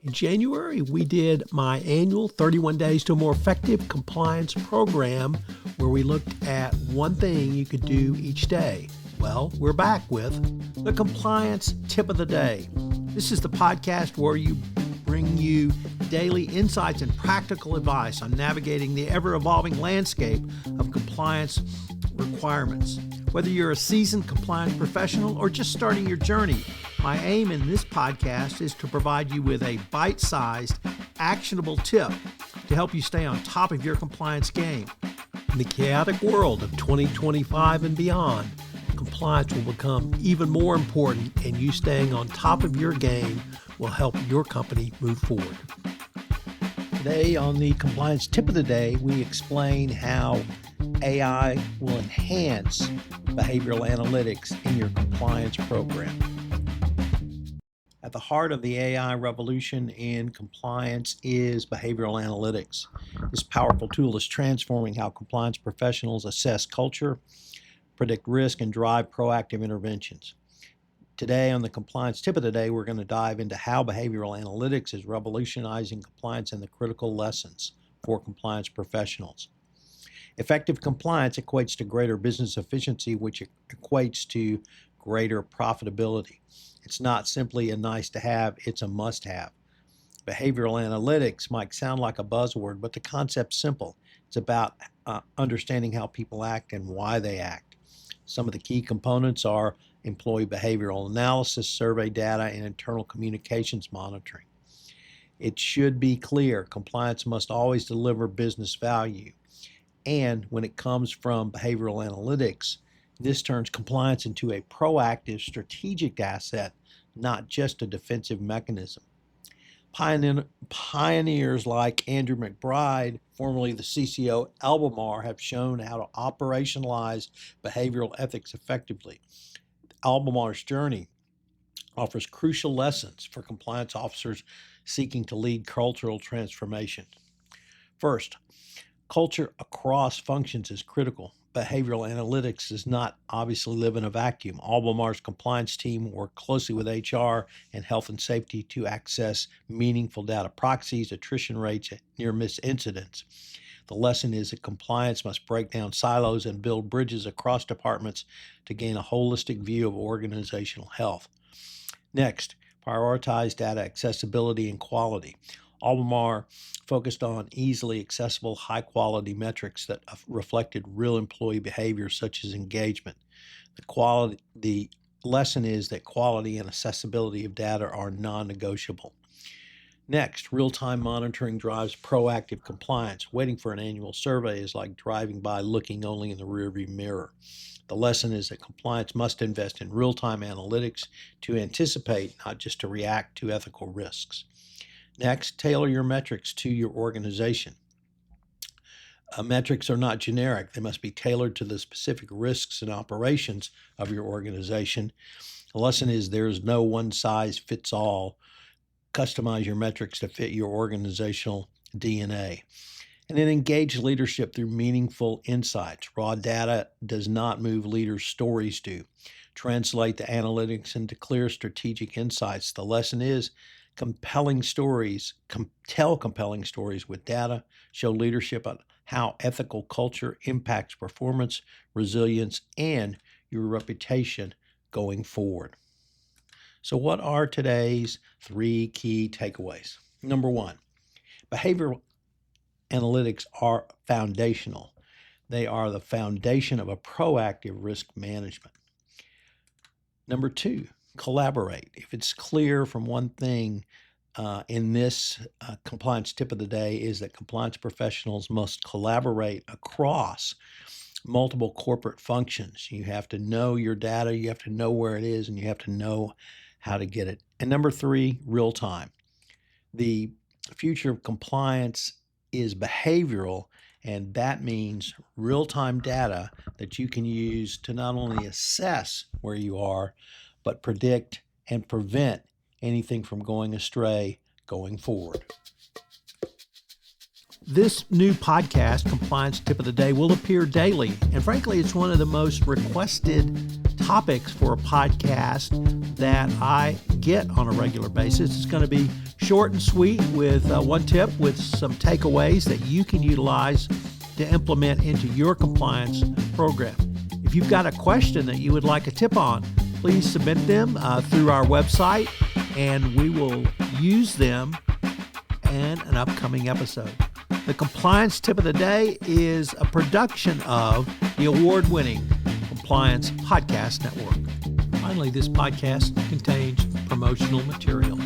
In January, we did my annual 31 Days to a More Effective Compliance program where we looked at one thing you could do each day. Well, we're back with the Compliance Tip of the Day. This is the podcast where we bring you daily insights and practical advice on navigating the ever-evolving landscape of compliance requirements. Whether you're a seasoned compliance professional or just starting your journey, my aim in this podcast is to provide you with a bite-sized, actionable tip to help you stay on top of your compliance game. In the chaotic world of 2025 and beyond, compliance will become even more important, and you staying on top of your game will help your company move forward. Today on the Compliance Tip of the Day, we explain how AI will enhance behavioral analytics in your compliance program. At the heart of the AI revolution in compliance is behavioral analytics. This powerful tool is transforming how compliance professionals assess culture, predict risk, and drive proactive interventions. Today on the Compliance Tip of the Day, we're going to dive into how behavioral analytics is revolutionizing compliance and the critical lessons for compliance professionals. Effective compliance equates to greater business efficiency, which equates to greater profitability. It's not simply a nice to have, it's a must have. Behavioral analytics might sound like a buzzword, but the concept's simple. It's about understanding how people act and why they act. Some of the key components are employee behavioral analysis, survey data, and internal communications monitoring. It should be clear, compliance must always deliver business value. And when it comes from behavioral analytics, this turns compliance into a proactive, strategic asset, not just a defensive mechanism. Pioneers like Andrew McBride, formerly the CCO Albemarle, have shown how to operationalize behavioral ethics effectively. Albemarle's journey offers crucial lessons for compliance officers seeking to lead cultural transformation. First, culture across functions is critical. Behavioral analytics does not obviously live in a vacuum. Albemarle's compliance team worked closely with HR and health and safety to access meaningful data proxies, attrition rates, and near-miss incidents. The lesson is that compliance must break down silos and build bridges across departments to gain a holistic view of organizational health. Next, prioritize data accessibility and quality. Albemarle focused on easily accessible, high-quality metrics that reflected real employee behavior, such as engagement. The lesson is that quality and accessibility of data are non-negotiable. Next, real-time monitoring drives proactive compliance. Waiting for an annual survey is like driving by looking only in the rearview mirror. The lesson is that compliance must invest in real-time analytics to anticipate, not just to react to ethical risks. Next, tailor your metrics to your organization. Metrics are not generic. They must be tailored to the specific risks and operations of your organization. The lesson is there's no one-size-fits-all. Customize your metrics to fit your organizational DNA. And then engage leadership through meaningful insights. Raw data does not move leaders, stories do. Translate the analytics into clear strategic insights. The lesson is compelling stories, tell compelling stories with data, show leadership on how ethical culture impacts performance, resilience, and your reputation going forward. So what are today's 3 key takeaways? Number 1, behavioral analytics are foundational. They are the foundation of a proactive risk management. Number 2, collaborate. If it's clear from one thing in this compliance tip of the day is that compliance professionals must collaborate across multiple corporate functions. You have to know your data, you have to know where it is, and you have to know how to get it. And number 3, real time. The future of compliance is behavioral, and that means real-time data that you can use to not only assess where you are, but predict and prevent anything from going astray going forward. This new podcast, Compliance Tip of the Day, will appear daily. And frankly, it's one of the most requested topics for a podcast that I get on a regular basis. It's going to be short and sweet with one tip with some takeaways that you can utilize to implement into your compliance program. If you've got a question that you would like a tip on, please submit them through our website, and we will use them in an upcoming episode. The compliance tip of the day is a production of the award-winning Compliance Podcast Network. Finally, this podcast contains promotional material.